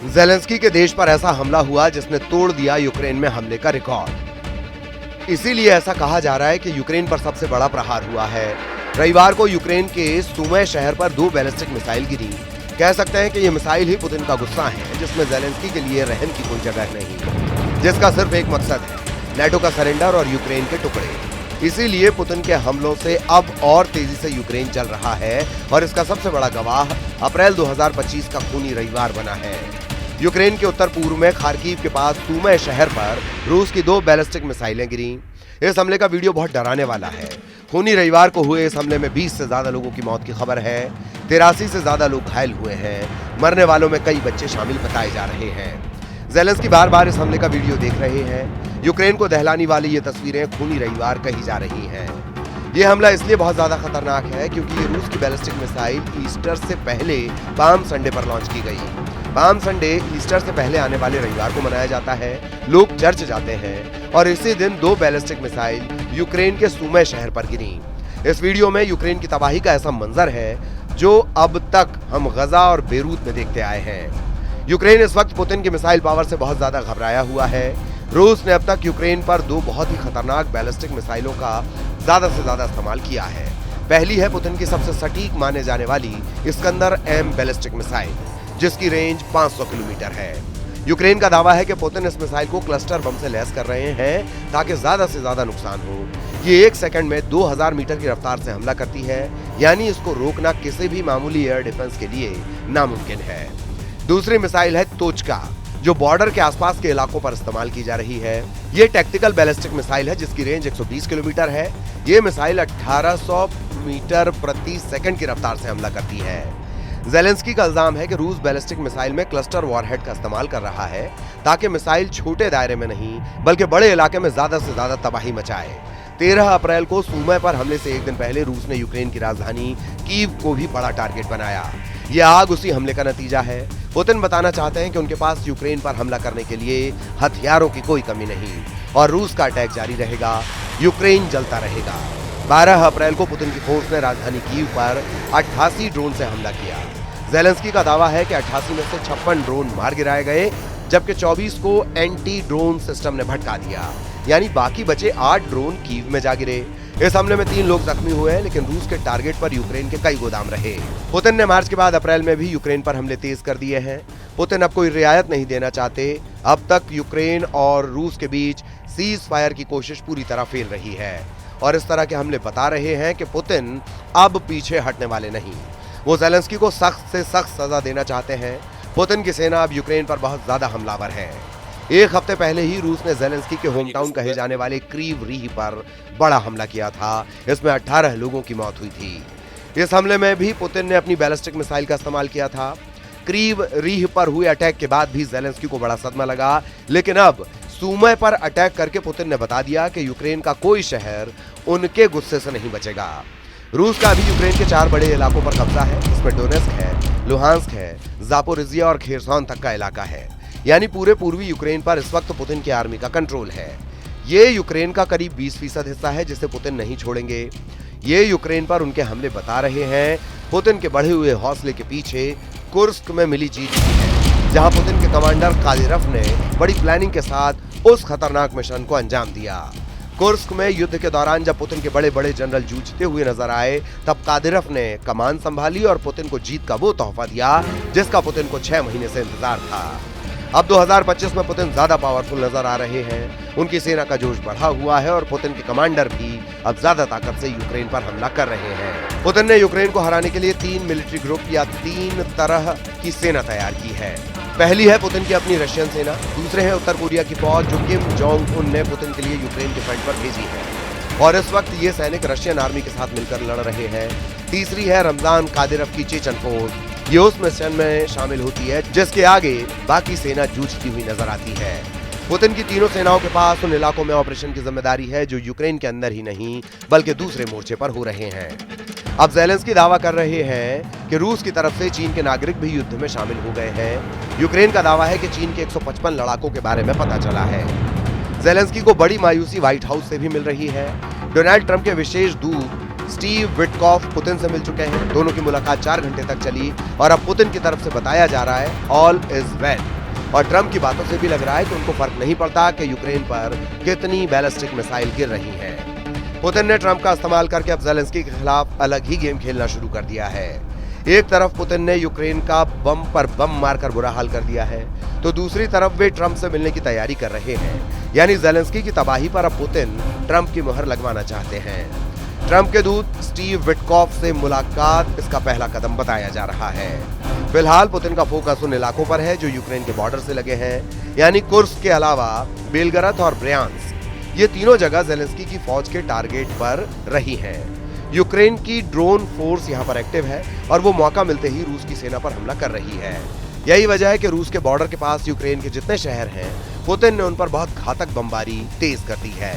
Zelensky के देश पर ऐसा हमला हुआ जिसने तोड़ दिया यूक्रेन में हमले का रिकॉर्ड। इसीलिए ऐसा कहा जा रहा है कि यूक्रेन पर सबसे बड़ा प्रहार हुआ है। रविवार को यूक्रेन के सुमी शहर पर 2 बैलिस्टिक मिसाइल गिरी। कह सकते हैं कि ये मिसाइल ही पुतिन का गुस्सा है, जिसमें ज़ेलेंस्की के लिए रहम की कोई जगह नहीं, जिसका सिर्फ एक मकसद है, नेटो का सरेंडर और यूक्रेन के टुकड़े। इसीलिए पुतिन के हमलों से अब और तेजी से यूक्रेन चल रहा है और इसका सबसे बड़ा गवाह अप्रैल 2025 का खूनी रविवार बना है। यूक्रेन के उत्तर पूर्व में खार्किव के पास सुमी शहर पर रूस की 2 बैलिस्टिक मिसाइलें गिरी। इस हमले का वीडियो बहुत डराने वाला है। खूनी रविवार को हुए इस हमले में 20 से ज्यादा लोगों की मौत की खबर है। 83 से ज्यादा लोग घायल हुए हैं। मरने वालों में कई बच्चे शामिल बताए जा रहे हैं। ज़ेलेंस्की बार बार इस हमले का वीडियो देख रहे हैं। यूक्रेन को दहलाने वाली ये तस्वीरें खूनी रविवार कही जा रही हैं। ये हमला इसलिए बहुत ज्यादा खतरनाक है क्योंकि ये रूस की बैलिस्टिक मिसाइल ईस्टर से पहले पाम संडे पर लॉन्च की गई। पाम संडे ईस्टर से पहले आने वाले रविवार को मनाया जाता है। लोग चर्च जाते हैं और इसी दिन 2 बैलिस्टिक मिसाइल यूक्रेन के सुमी शहर पर गिरी। इस वीडियो में यूक्रेन की तबाही का ऐसा मंजर है जो अब तक हम गजा और बेरूत में देखते आए हैं। यूक्रेन इस वक्त पुतिन की मिसाइल पावर से बहुत ज्यादा घबराया हुआ है। रूस ने अब तक यूक्रेन पर 2 बहुत ही खतरनाक बैलिस्टिक मिसाइलों का ज्यादा से ज्यादा इस्तेमाल किया है। पहली है पुतिन की सबसे सटीक माने जाने वाली इस्कंदर M बैलिस्टिक मिसाइल, जिसकी रेंज 500 किलोमीटर है। यूक्रेन का दावा है कि पुतिन इस मिसाइल को क्लस्टर बम से लैस कर रहे हैं ताकि ज्यादा से ज्यादा नुकसान हो। ये 1 सेकंड में 2000 मीटर की रफ्तार से हमला करती है, यानी इसको रोकना किसी भी मामूली एयर डिफेंस के लिए नामुमकिन है। दूसरी मिसाइल है तोचका, जो बॉर्डर के आसपास के इलाकों पर इस्तेमाल की जा रही है। ये टैक्टिकल बैलिस्टिक मिसाइल है जिसकी रेंज 120 किलोमीटर है। ये मिसाइल 1800 मीटर प्रति सेकंड की रफ्तार से हमला करती है। ज़ेलेंस्की का इल्जाम है कि रूस बैलिस्टिक मिसाइल में क्लस्टर वॉरहेड का इस्तेमाल कर रहा है ताकि मिसाइल छोटे दायरे में नहीं बल्कि बड़े इलाके में ज्यादा से ज्यादा तबाही मचाए। 13 अप्रैल को सुमी पर हमले से एक दिन पहले रूस ने यूक्रेन की राजधानी कीव को भी बड़ा टारगेट बनाया। यह आग उसी हमले का नतीजा है। पुतिन बताना चाहते हैं कि उनके पास यूक्रेन पर हमला करने के लिए हथियारों की कोई कमी नहीं और रूस का अटैक जारी रहेगा, यूक्रेन जलता रहेगा। 12 अप्रैल को पुतिन की फोर्स ने राजधानी कीव पर 88 ड्रोन से हमला किया। ज़ेलेंस्की का दावा है कि 88 में से 56 ड्रोन मार गिराए गए, जबकि 24 को एंटी ड्रोन सिस्टम ने भटका दिया, यानी बाकी बचे 8 ड्रोन कीव में जा गिरे। इस हमले में 3 लोग जख्मी हुए हैं, लेकिन रूस के टारगेट पर यूक्रेन के कई गोदाम रहे। पुतिन ने मार्च के बाद अप्रैल में भी यूक्रेन पर हमले तेज कर दिए हैं। पुतिन अब कोई रियायत नहीं देना चाहते। अब तक यूक्रेन और रूस के बीच सीज फायर की कोशिश पूरी तरह फेल रही है और इस तरह के हमले बता रहे हैं कि पुतिन अब पीछे हटने वाले नहीं। वो ज़ेलेंस्की को सख्त से सख्त सजा देना चाहते हैं। पुतिन की सेना अब यूक्रेन पर बहुत ज्यादा हमलावर है। एक हफ्ते पहले ही रूस ने ज़ेलेंस्की के होम टाउन कहे जाने वाले क्रीव रीह पर बड़ा हमला किया था। इसमें 18 लोगों की मौत हुई थी। इस हमले में भी पुतिन ने अपनी बैलिस्टिक मिसाइल का इस्तेमाल किया था। क्रीव रीह पर हुए अटैक के बाद भी ज़ेलेंस्की को बड़ा सदमा लगा, लेकिन अब सुमी पर अटैक करके पुतिन ने बता दिया कि यूक्रेन का कोई शहर उनके गुस्से से नहीं बचेगा। रूस का अभी यूक्रेन के 4 बड़े इलाकों पर कब्जा है। इसमें डोनेस्क है, लुहांस्क है, जापोरिजिया और खेरसॉन तक का इलाका है, यानी पूरे पूर्वी यूक्रेन पर इस वक्त पुतिन की आर्मी का कंट्रोल है। ये यूक्रेन का करीब 20% हिस्सा है जिसे पुतिन नहीं छोड़ेंगे। ये यूक्रेन पर उनके हमले बता रहे हैं। पुतिन के बढ़े हुए हौसले के पीछे कुर्स्क में मिली जीत है, जहां पुतिन के कमांडर कादिरफ ने बड़ी प्लानिंग के साथ उस खतरनाक मिशन को अंजाम दिया। कुर्स्क में युद्ध के दौरान जब पुतिन के बड़े बड़े जनरल जूझते हुए नजर आए, तब कादिरफ ने कमान संभाली और पुतिन को जीत का वो तोहफा दिया जिसका पुतिन को 6 महीने से इंतजार था। अब 2025 में पुतिन ज्यादा पावरफुल नजर आ रहे हैं। उनकी सेना का जोश बढ़ा हुआ है और पुतिन के कमांडर भी अब ज्यादा ताकत से यूक्रेन पर हमला कर रहे हैं। पुतिन ने यूक्रेन को हराने के लिए 3 मिलिट्री ग्रुप या 3 तरह की सेना तैयार की है। पहली है पुतिन की अपनी रशियन सेना, दूसरे है उत्तर कोरिया की फौज जो किम जोंग उन ने पुतिन के लिए यूक्रेन के फ्रंट पर भेजी है और इस वक्त ये सैनिक रशियन आर्मी के साथ मिलकर लड़ रहे हैं। तीसरी है रमजान कादिरफ की चेचन फोर्स, ये उस मिशन में शामिल होती है जिसके आगे बाकी सेना जूझती हुई नजर आती है। पुतिन की तीनों सेनाओं के पास उन इलाकों में ऑपरेशन की जिम्मेदारी है जो यूक्रेन के अंदर ही नहीं बल्कि दूसरे मोर्चे पर हो रहे हैं। अब ज़ेलेंस्की दावा कर रहे हैं कि रूस की तरफ से चीन के नागरिक भी युद्ध में शामिल हो गए हैं। यूक्रेन का दावा है कि चीन के 155 लड़ाकों के बारे में पता चला है। ज़ेलेंस्की को बड़ी मायूसी व्हाइट हाउस से भी मिल रही है। डोनाल्ड ट्रंप के विशेष दूत स्टीव विटकॉफ पुतिन से मिल चुके हैं। दोनों की मुलाकात 4 घंटे तक चली और अब पुतिन की तरफ से बताया जा रहा है ऑल इज वेल। और ट्रंप की बातों से भी लग रहा है कि उनको फर्क नहीं पड़ता कि यूक्रेन पर कितनी बैलिस्टिक मिसाइल गिर रही हैं। पुतिन ने ट्रंप का इस्तेमाल करके अब ज़ेलेंस्की के खिलाफ अलग ही गेम खेलना शुरू कर दिया है। एक तरफ पुतिन ने यूक्रेन का बम पर बम मारकर बुरा हाल कर दिया है, तो दूसरी तरफ वे ट्रंप से मिलने की तैयारी कर रहे हैं। यानी ज़ेलेंस्की की तबाही पर अब पुतिन ट्रंप की मुहर लगवाना चाहते हैं। ट्रंप के दूत स्टीव विटकॉफ से मुलाकात इसका पहला कदम बताया जा रहा है। फिलहाल पुतिन का फोकस उन इलाकों पर है जो यूक्रेन के बॉर्डर से लगे हैं, यानी कुर्स्क के अलावा बेलगरद और ब्रयांस्क। ये तीनों जगह ज़ेलेंस्की की फौज के टारगेट पर रही हैं। यूक्रेन की ड्रोन फोर्स यहाँ पर एक्टिव है और वो मौका मिलते ही रूस की सेना पर हमला कर रही है। यही वजह है कि रूस के बॉर्डर के पास यूक्रेन के जितने शहर हैं, पुतिन ने उन पर बहुत घातक बमबारी तेज कर दी है।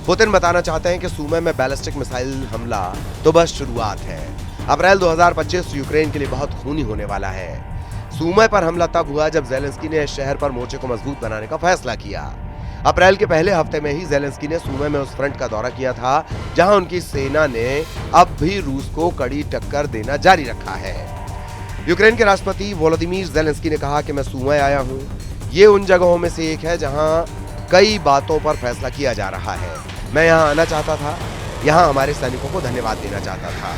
पुतिन बताना चाहते हैं कि सूमे में बैलिस्टिक मिसाइल हमला तो बस शुरुआत है। अप्रैल 2025 यूक्रेन के लिए बहुत खूनी होने वाला है। सूमे पर हमला तब हुआ जब ज़ेलेंस्की ने इस शहर पर मोर्चे को मजबूत बनाने का फैसला किया। अप्रैल के पहले हफ्ते में ही ज़ेलेंस्की ने सूमे में उस फ्रंट का दौरा किया था जहां उनकी सेना ने अब भी रूस को कड़ी टक्कर देना जारी रखा है। यूक्रेन के राष्ट्रपति वोलोदिमीर ज़ेलेंस्की ने कहा कि मैं सूमे आया हूं। ये उन जगहों में से एक है जहां कई बातों पर फैसला किया जा रहा है। मैं यहां आना चाहता था, यहां हमारे सैनिकों को धन्यवाद देना चाहता था।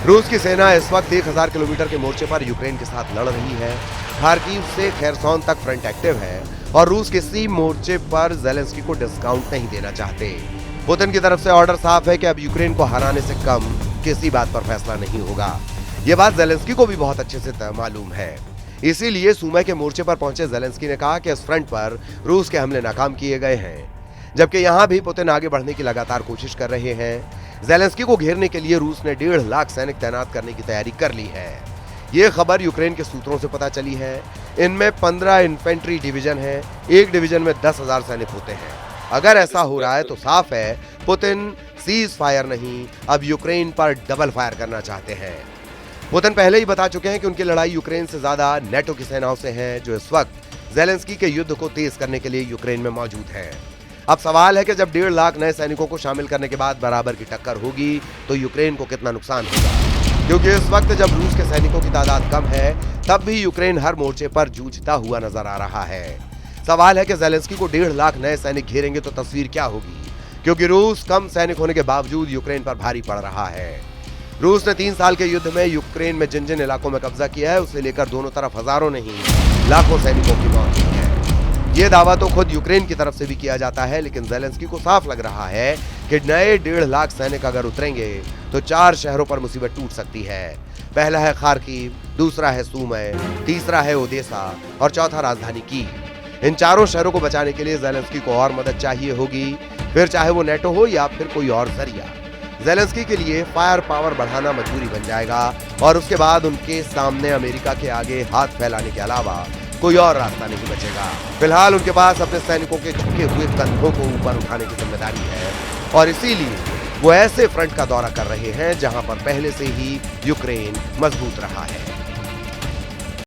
रूस की सेना इस वक्त 1000 किलोमीटर के मोर्चे पर यूक्रेन के साथ लड़ रही है। खार्किव से खेरसोन तक फ्रंट एक्टिव है और रूस किसी मोर्चे पर ज़ेलेंस्की को डिस्काउंट नहीं देना चाहते। पुतिन की तरफ से ऑर्डर साफ है कि अब यूक्रेन को हराने से कम किसी बात पर फैसला नहीं होगा। ये बात ज़ेलेंस्की को भी बहुत अच्छे से मालूम है। इसीलिए सूमे के मोर्चे पर पहुंचे ज़ेलेंस्की ने कहा कि इस फ्रंट पर रूस के हमले नाकाम किए गए हैं, जबकि यहां भी पुतिन आगे बढ़ने की लगातार कोशिश कर रहे हैं। ज़ेलेंस्की को घेरने के लिए रूस ने 1.5 लाख सैनिक तैनात करने की तैयारी कर ली है। ये खबर यूक्रेन के सूत्रों से पता चली है। इनमें 15 इन्फेंट्री डिवीजन है। एक डिवीजन में 10,000 सैनिक होते हैं। अगर ऐसा हो रहा है तो साफ है पुतिन सीज फायर नहीं, अब यूक्रेन पर डबल फायर करना चाहते हैं। पुतिन पहले ही बता चुके हैं कि उनकी लड़ाई यूक्रेन से ज्यादा नेटो की सेनाओं से है, जो इस वक्त ज़ेलेंस्की के युद्ध को तेज करने के लिए यूक्रेन में मौजूद है। अब सवाल है कि जब 1.5 लाख नए सैनिकों को शामिल करने के बाद बराबर की टक्कर होगी तो यूक्रेन को कितना नुकसान होगा, क्योंकि इस वक्त जब रूस के सैनिकों की तादाद कम है तब भी यूक्रेन हर मोर्चे पर जूझता हुआ नजर आ रहा है। सवाल है कि ज़ेलेंस्की को 1.5 लाख नए सैनिक घेरेंगे तो तस्वीर क्या होगी, क्योंकि रूस कम सैनिक होने के बावजूद यूक्रेन पर भारी पड़ रहा है। रूस ने 3 साल के युद्ध में यूक्रेन में जिन जिन इलाकों में कब्जा किया है उसे लेकर दोनों तरफ हजारों नहीं लाखों सैनिकों की मौत हुई है। ये दावा तो खुद यूक्रेन की तरफ से भी किया जाता है, लेकिन ज़ेलेंस्की को साफ लग रहा है कि नए 1.5 लाख सैनिक अगर उतरेंगे तो 4 शहरों पर मुसीबत टूट सकती है। पहला है खार्किव, दूसरा है सूमे, तीसरा है ओदेसा और चौथा राजधानी कीव। इन चारों शहरों को बचाने के लिए ज़ेलेंस्की को और मदद चाहिए होगी, फिर चाहे वो नेटो हो या फिर कोई और जरिया। ज़ेलेंस्की के लिए फायर पावर बढ़ाना मजबूरी बन जाएगा और उसके बाद उनके सामने अमेरिका के आगे हाथ फैलाने के अलावा कोई और रास्ता नहीं बचेगा। फिलहाल उनके पास अपने सैनिकों के झुके हुए कंधों को ऊपर उठाने की जिम्मेदारी है और इसीलिए वो ऐसे फ्रंट का दौरा कर रहे हैं जहां पर पहले से ही यूक्रेन मजबूत रहा है।